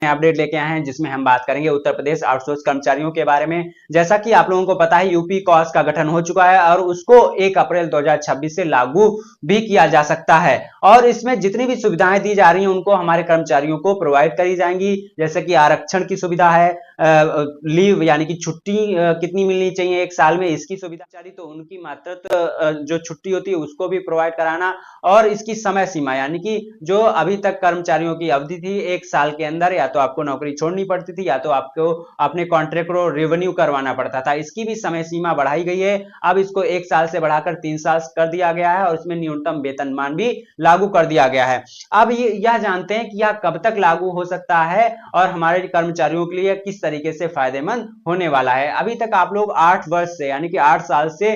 Update लेके आए हैं जिसमें हम बात करेंगे उत्तर प्रदेश आउटसोर्स कर्मचारियों के बारे में। जैसा कि आप लोगों को पता है यूपी कॉस का गठन हो चुका है और उसको 1 अप्रैल 2026 से लागू भी किया जा सकता है और इसमें जितनी भी सुविधाएं दी जा रही हैं उनको हमारे कर्मचारियों को प्रोवाइड करी जाएंगी। जैसे कि आरक्षण की सुविधा है, लीव यानी कि छुट्टी कितनी मिलनी चाहिए 1 साल में, इसकी सुविधा तो उनकी मातृत्व जो छुट्टी होती है उसको भी प्रोवाइड कराना और इसकी समय सीमा यानी कि जो अभी तक कर्मचारियों की अवधि थी 1 साल के अंदर या तो आपको नौकरी छोड़नी पड़ती थी या तो आपको अपने कॉन्ट्रैक्ट को रिन्यू करवाना पड़ता था, इसकी भी समय सीमा बढ़ाई गई है। अब इसको 1 साल से बढ़ाकर 3 साल कर दिया गया है और इसमें न्यूनतम वेतनमान भी लागू कर दिया गया है। अब यह जानते हैं कि यह कब तक लागू हो सकता है और हमारे कर्मचारियों के लिए किस तरीके से फायदेमंद होने वाला है। अभी तक आप लोग 8 वर्ष से यानी कि 8 साल से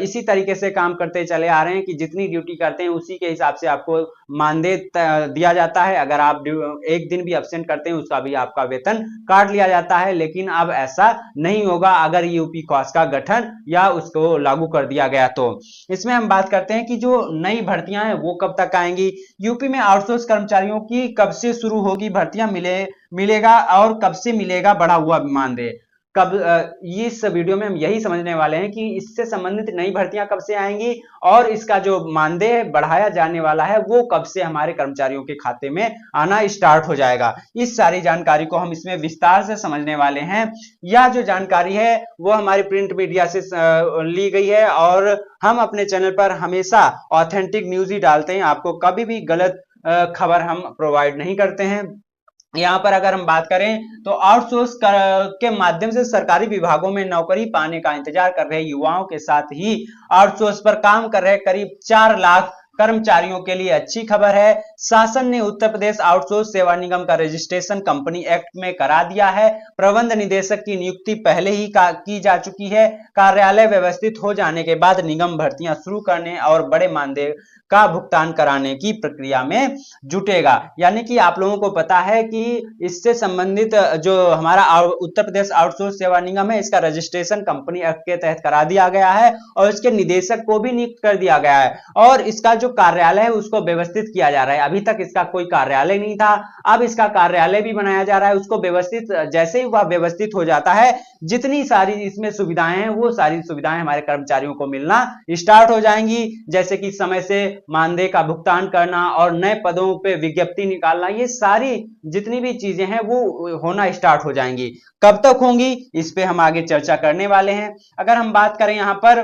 इसी तरीके से काम करते चले आ रहे हैं कि जितनी ड्यूटी करते हैं उसी के हिसाब से आपको मानदेय दिया जाता है। अगर आप एक दिन भी एब्सेंट करते हैं उसका भी आपका वेतन काट लिया जाता है, लेकिन अब ऐसा नहीं होगा अगर यूपी कॉस का गठन या उसको लागू कर दिया गया तो। इसमें हम बात करते हैं कि जो नई भर्तियां हैं वो कब तक आएंगी, यूपी में आउटसोर्स कर्मचारियों की कब से शुरू होगी भर्तियां मिलेगा और कब से मिलेगा बढ़ा हुआ मानदेय कब। इस वीडियो में हम यही समझने वाले हैं कि इससे संबंधित नई भर्तियां कब से आएंगी और इसका जो मानदेय बढ़ाया जाने वाला है वो कब से हमारे कर्मचारियों के खाते में आना स्टार्ट हो जाएगा। इस सारी जानकारी को हम इसमें विस्तार से समझने वाले हैं। यह जो जानकारी है वो हमारी प्रिंट मीडिया से ली गई है और हम अपने चैनल पर हमेशा ऑथेंटिक न्यूज ही डालते हैं, आपको कभी भी गलत खबर हम प्रोवाइड नहीं करते हैं। यहाँ पर अगर हम बात करें तो आउटसोर्स के माध्यम से सरकारी विभागों में नौकरी पाने का इंतजार कर रहे युवाओं के साथ ही आउटसोर्स पर काम कर रहे करीब 4 लाख कर्मचारियों के लिए अच्छी खबर है। शासन ने उत्तर प्रदेश आउटसोर्स सेवा निगम का रजिस्ट्रेशन कंपनी एक्ट में करा दिया है। प्रबंध निदेशक की नियुक्ति पहले ही की जा चुकी है। कार्यालय व्यवस्थित हो जाने के बाद निगम भर्तियां शुरू करने और बड़े मानदेय का भुगतान कराने की प्रक्रिया में जुटेगा। यानी कि आप लोगों को पता है कि इससे संबंधित जो हमारा उत्तर प्रदेश आउटसोर्स सेवा निगम है इसका रजिस्ट्रेशन कंपनी एक्ट के तहत करा दिया गया है और इसके निदेशक को भी नियुक्त कर दिया गया है और इसका जो कार्यालय है उसको व्यवस्थित किया जा रहा है। अभी तक इसका कोई कार्यालय नहीं था, अब इसका कार्यालय भी बनाया जा रहा है। उसको व्यवस्थित जैसे ही वह व्यवस्थित हो जाता है जितनी सारी इसमें सुविधाएं हैं वो सारी सुविधाएं हमारे कर्मचारियों को मिलना स्टार्ट हो जाएंगी, जैसे कि समय से मानदेय का भुगतान करना और नए पदों पे विज्ञप्ति निकालना, ये सारी जितनी भी चीजें हैं वो होना स्टार्ट हो जाएंगी। कब तक होंगी इस पे हम आगे चर्चा करने वाले हैं। अगर हम बात करें यहां पर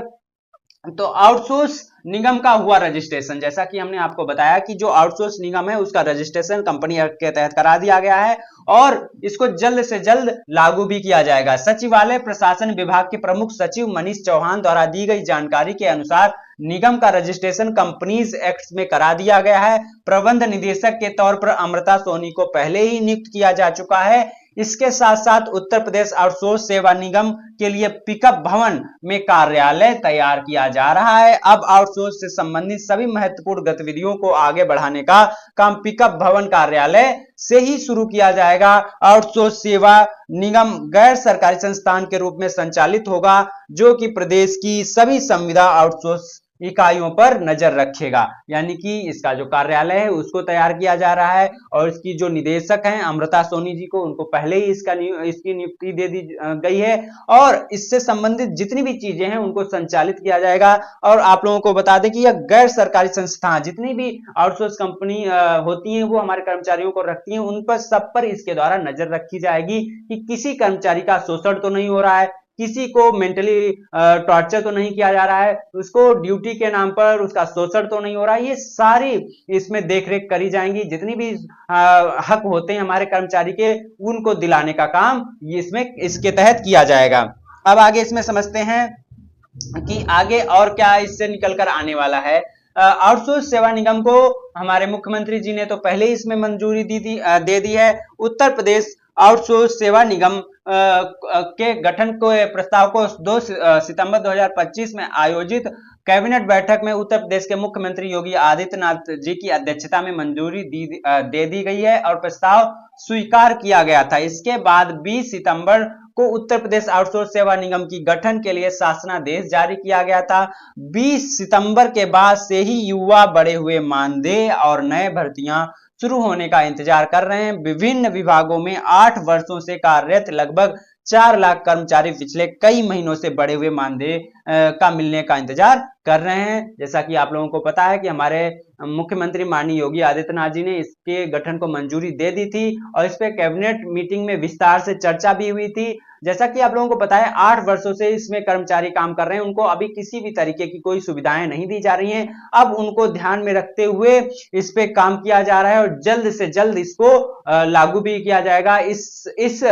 तो आउटसोर्स निगम का हुआ रजिस्ट्रेशन, जैसा कि हमने आपको बताया कि जो आउटसोर्स निगम है उसका रजिस्ट्रेशन कंपनी एक्ट के तहत करा दिया गया है और इसको जल्द से जल्द लागू भी किया जाएगा। सचिवालय प्रशासन विभाग के प्रमुख सचिव मनीष चौहान द्वारा दी गई जानकारी के अनुसार निगम का रजिस्ट्रेशन कंपनीज एक्ट में करा दिया गया है। प्रबंध निदेशक के तौर पर अमृता सोनी को पहले ही नियुक्त किया जा चुका है। इसके साथ साथ उत्तर प्रदेश आउटसोर्स सेवा निगम के लिए पिकअप भवन में कार्यालय तैयार किया जा रहा है। अब आउटसोर्स से संबंधित सभी महत्वपूर्ण गतिविधियों को आगे बढ़ाने का काम पिकअप भवन कार्यालय से ही शुरू किया जाएगा। आउटसोर्स सेवा निगम गैर सरकारी संस्थान के रूप में संचालित होगा जो कि प्रदेश की सभी संविदा आउटसोर्स इकाइयों पर नजर रखेगा। यानी कि इसका जो कार्यालय है उसको तैयार किया जा रहा है और इसकी जो निदेशक हैं अमृता सोनी जी को उनको पहले ही इसकी नियुक्ति दे दी गई है और इससे संबंधित जितनी भी चीजें हैं उनको संचालित किया जाएगा। और आप लोगों को बता दें कि यह गैर सरकारी संस्थान जितनी भी आउटसोर्स कंपनी होती हैं वो हमारे कर्मचारियों को रखती हैं, उन पर सब पर इसके द्वारा नजर रखी जाएगी कि किसी कर्मचारी का शोषण तो नहीं हो रहा है, किसी को मेंटली टॉर्चर तो नहीं किया जा रहा है, उसको ड्यूटी के नाम पर उसका शोषण तो नहीं हो रहा है। ये सारी इसमें देखरेख करी जाएंगी। जितनी भी हक होते हैं हमारे कर्मचारी के उनको दिलाने का काम इसमें इसके तहत किया जाएगा। अब आगे इसमें समझते हैं कि आगे और क्या इससे निकल कर आने वाला है। आउटसोर्स सेवा निगम को हमारे मुख्यमंत्री जी ने तो पहले ही इसमें मंजूरी दे दी है। उत्तर प्रदेश आउटसोर्स सेवा निगम के गठन को प्रस्ताव को 2 सितंबर 2025 में आयोजित कैबिनेट बैठक में उत्तर प्रदेश के मुख्यमंत्री योगी आदित्यनाथ जी की अध्यक्षता में मंजूरी दे दी गई है और प्रस्ताव स्वीकार किया गया था। इसके बाद 20 सितंबर को उत्तर प्रदेश आउटसोर्स सेवा निगम की गठन के लिए शासनादेश जारी किया गया था। 20 सितंबर के बाद से ही युवा बढ़े हुए मानदेय और नए भर्तियां शुरू होने का इंतजार कर रहे हैं। विभिन्न विभागों में 8 वर्षों से कार्यरत लगभग 4 लाख कर्मचारी पिछले कई महीनों से बढ़े हुए मानदेय का मिलने का इंतजार कर रहे हैं। जैसा कि आप लोगों को पता है कि हमारे मुख्यमंत्री माननीय योगी आदित्यनाथ जी ने इसके गठन को मंजूरी दे दी थी और इस पे कैबिनेट मीटिंग में विस्तार से चर्चा भी हुई थी। जैसा कि आप लोगों को पता है 8 वर्षों से इसमें कर्मचारी काम कर रहे हैं, उनको अभी किसी भी तरीके की कोई सुविधाएं नहीं दी जा रही हैं। अब उनको ध्यान में रखते हुए इस पे काम किया जा रहा है और जल्द से जल्द इसको लागू भी किया जाएगा। इस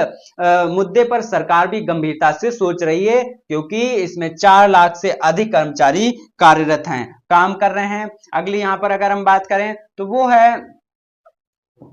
मुद्दे पर सरकार भी गंभीरता से सोच रही है, क्योंकि इसमें 4 लाख से अधिक कर्मचारी कार्यरत हैं, काम कर रहे हैं। अगली यहां पर अगर हम बात करें तो वो है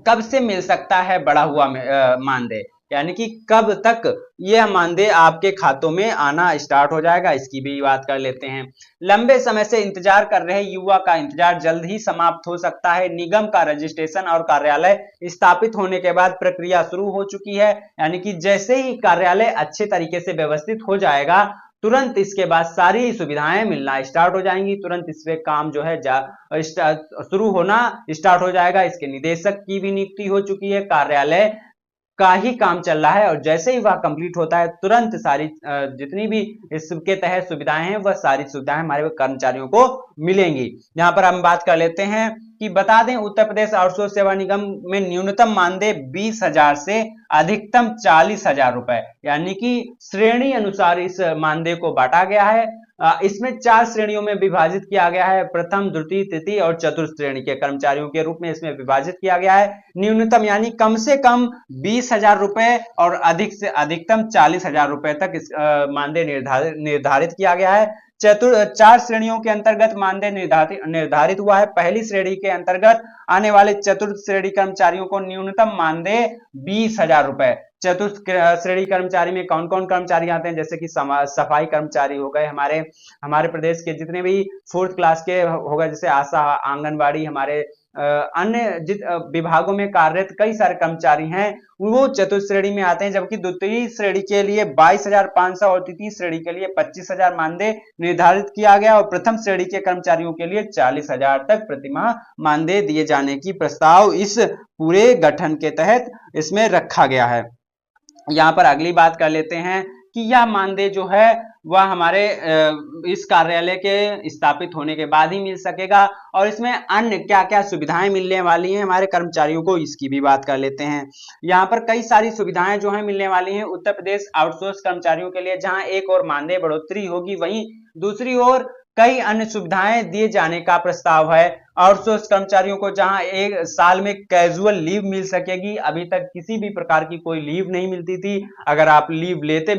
कब से मिल सकता है बढ़ा हुआ मानदेय, यानी कि कब तक यह मानदेय आपके खातों में आना स्टार्ट हो जाएगा, इसकी भी बात कर लेते हैं। लंबे समय से इंतजार कर रहे युवा का इंतजार जल्द ही समाप्त हो सकता है। निगम का रजिस्ट्रेशन और कार्यालय स्थापित होने के बाद प्रक्रिया शुरू हो चुकी है, यानी कि जैसे ही कार्यालय अच्छे तरीके से व्यवस्थित हो जाएगा तुरंत इसके बाद सारी सुविधाएं मिलना स्टार्ट हो जाएंगी, तुरंत इस पे काम जो है शुरू होना स्टार्ट हो जाएगा। इसके निदेशक की भी नियुक्ति हो चुकी है, कार्यालय का ही काम चल रहा है और जैसे ही वह कंप्लीट होता है तुरंत सारी जितनी भी इसके तहत सुविधाएं हैं वह सारी सुविधाएं हमारे कर्मचारियों को मिलेंगी। यहाँ पर हम बात कर लेते हैं कि बता दें उत्तर प्रदेश आउटसोर्स सेवा निगम में न्यूनतम मानदेय 20,000 से अधिकतम 40,000 रुपए, यानी कि श्रेणी अनुसार इस मानदेय को बांटा गया है। इसमें 4 श्रेणियों में विभाजित किया गया है। प्रथम, द्वितीय, तृतीय और चतुर्थ श्रेणी के कर्मचारियों के रूप में इसमें विभाजित किया गया है। न्यूनतम यानी कम से कम 20,000 रुपए और अधिक से अधिकतम 40,000 रुपए तक इस मानदेय निर्धारित किया गया है। 4 श्रेणियों के अंतर्गत मानदेय निर्धारित हुआ है। पहली श्रेणी के अंतर्गत आने वाले चतुर्थ श्रेणी कर्मचारियों को न्यूनतम मानदेय 20,000 रुपए। चतुर्थ श्रेणी कर्मचारी में कौन कौन कर्मचारी आते हैं, जैसे कि सफाई कर्मचारी हो गए, हमारे प्रदेश के जितने भी 4th क्लास के हो गए, जैसे आशा, आंगनबाड़ी, हमारे अन्य विभागों में कार्यरत कई सारे कर्मचारी हैं वो चतुर्थ श्रेणी में आते हैं। जबकि द्वितीय श्रेणी के लिए 22,500 और तृतीय श्रेणी के लिए 25,000 मानदेय निर्धारित किया गया और प्रथम श्रेणी के कर्मचारियों के लिए 40,000 तक प्रतिमाह मानदेय दिए जाने की प्रस्ताव इस पूरे गठन के तहत इसमें रखा गया है। यहाँ पर अगली बात कर लेते हैं कि यह मानदेय जो है वह हमारे इस कार्यालय के स्थापित होने के बाद ही मिल सकेगा और इसमें अन्य क्या क्या सुविधाएं मिलने वाली हैं हमारे कर्मचारियों को, इसकी भी बात कर लेते हैं। यहाँ पर कई सारी सुविधाएं जो है मिलने वाली हैं उत्तर प्रदेश आउटसोर्स कर्मचारियों के लिए, जहां एक और मानदेय बढ़ोतरी होगी वहीं दूसरी ओर कई अन्य सुविधाएं दिए जाने का प्रस्ताव है। आउटसोर्स कर्मचारियों को जहां 1 साल में कैजुअल लीव मिल सकेगी, अभी तक किसी भी प्रकार की कोई लीव नहीं मिलती थी। अगर आप लीव लेते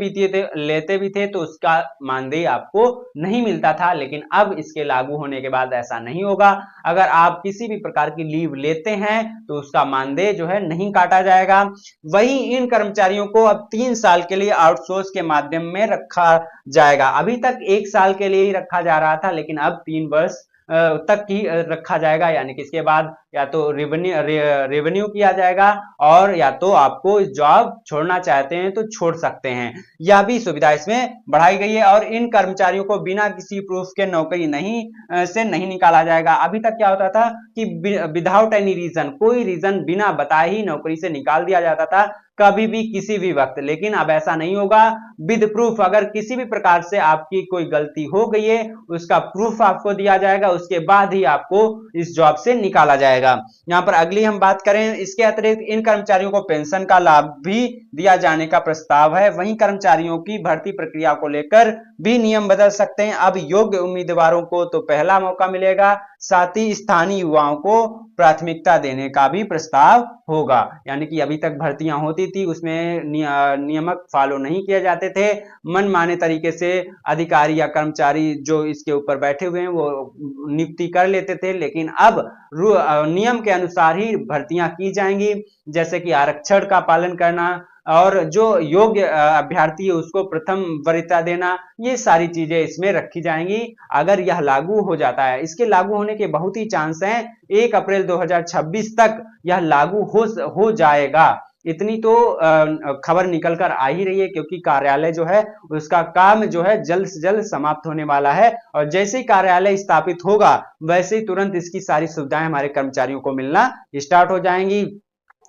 भी थे तो उसका मानदेय आपको नहीं मिलता था, लेकिन अब इसके लागू होने के बाद ऐसा नहीं होगा। अगर आप किसी भी प्रकार की लीव लेते हैं तो उसका मानदेय जो है नहीं काटा जाएगा। वहीं इन कर्मचारियों को अब 3 साल के लिए आउटसोर्स के माध्यम में रखा जाएगा। अभी तक 1 साल के लिए ही रखा जा रहा था, लेकिन अब 3 वर्ष तक ही रखा जाएगा, यानी कि इसके बाद या तो रेवेन्यू किया जाएगा और या तो आपको जॉब छोड़ना चाहते हैं तो छोड़ सकते हैं। यह भी सुविधा इसमें बढ़ाई गई है और इन कर्मचारियों को बिना किसी प्रूफ के नौकरी नहीं निकाला जाएगा। अभी तक क्या होता था कि विदाउट एनी रीजन, कोई रीजन बिना बताए ही नौकरी से निकाल दिया जाता था कभी भी किसी भी वक्त, लेकिन अब ऐसा नहीं होगा। विद प्रूफ, अगर किसी भी प्रकार से आपकी कोई गलती हो गई है उसका प्रूफ आपको दिया जाएगा, उसके बाद ही आपको इस जॉब से निकाला जाएगा। यहाँ पर अगली हम बात करें, इसके अतिरिक्त इन कर्मचारियों को पेंशन का लाभ भी दिया जाने का प्रस्ताव है। वहीं कर्मचारियों की भर्ती प्रक्रिया को लेकर भी नियम बदल सकते हैं। अब योग्य उम्मीदवारों को तो पहला मौका मिलेगा, साथ ही स्थानीय युवाओं को प्राथमिकता देने का भी प्रस्ताव होगा। यानी कि अभी तक भर्तियां होती थी उसमें नियमक फॉलो नहीं किए जाते थे, मनमाने तरीके से अधिकारी या कर्मचारी जो इसके ऊपर बैठे हुए हैं वो नियुक्ति कर लेते थे, लेकिन अब नियम के अनुसार ही भर्तियां की जाएंगी, जैसे कि आरक्षण का पालन करना और जो योग्य अभ्यर्थी है उसको प्रथम वरीयता देना, ये सारी चीजें इसमें रखी जाएंगी अगर यह लागू हो जाता है। इसके लागू होने के बहुत ही चांस हैं, 1 अप्रैल 2026 तक यह लागू हो जाएगा। इतनी तो खबर निकल कर आ ही रही है, क्योंकि कार्यालय जो है उसका काम जो है जल्द से जल्द समाप्त होने वाला है, और जैसे ही कार्यालय स्थापित होगा वैसे ही तुरंत इसकी सारी सुविधाएं हमारे कर्मचारियों को मिलना स्टार्ट हो जाएंगी।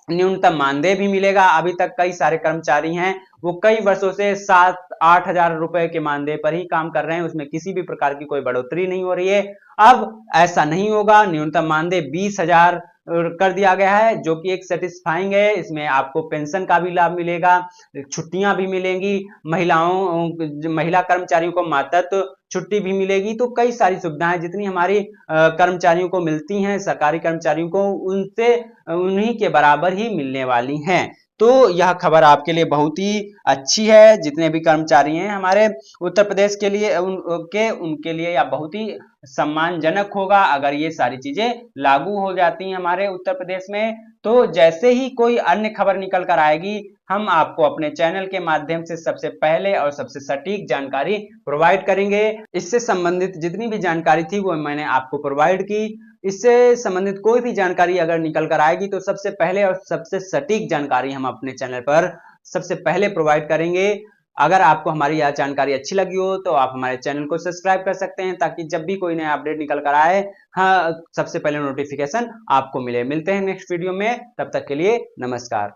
न्यूनतम मानदेय भी मिलेगा। अभी तक कई सारे कर्मचारी हैं वो कई वर्षों से 7-8 हजार रुपए के मानदेय पर ही काम कर रहे हैं, उसमें किसी भी प्रकार की कोई बढ़ोतरी नहीं हो रही है। अब ऐसा नहीं होगा, न्यूनतम मानदेय 20,000 कर दिया गया है, जो कि एक सेटिस्फाइंग है। इसमें आपको पेंशन का भी लाभ मिलेगा, छुट्टियां भी मिलेंगी, महिला कर्मचारियों को मातृत्व छुट्टी भी मिलेगी। तो कई सारी सुविधाएं जितनी हमारी कर्मचारियों को मिलती हैं, सरकारी कर्मचारियों को, उनसे उन्हीं के बराबर ही मिलने वाली हैं। तो यह खबर आपके लिए बहुत ही अच्छी है। जितने भी कर्मचारी हैं हमारे उत्तर प्रदेश के लिए, उनके लिए यह बहुत ही सम्मानजनक होगा अगर ये सारी चीजें लागू हो जाती हैं हमारे उत्तर प्रदेश में। तो जैसे ही कोई अन्य खबर निकल कर आएगी, हम आपको अपने चैनल के माध्यम से सबसे पहले और सबसे सटीक जानकारी प्रोवाइड करेंगे। इससे संबंधित जितनी भी जानकारी थी वो मैंने आपको प्रोवाइड की। इससे संबंधित कोई भी जानकारी अगर निकल कर आएगी तो सबसे पहले और सबसे सटीक जानकारी हम अपने चैनल पर सबसे पहले प्रोवाइड करेंगे। अगर आपको हमारी यह जानकारी अच्छी लगी हो तो आप हमारे चैनल को सब्सक्राइब कर सकते हैं, ताकि जब भी कोई नया अपडेट निकल कर आए, हाँ, सबसे पहले नोटिफिकेशन आपको मिले। मिलते हैं नेक्स्ट वीडियो में, तब तक के लिए नमस्कार।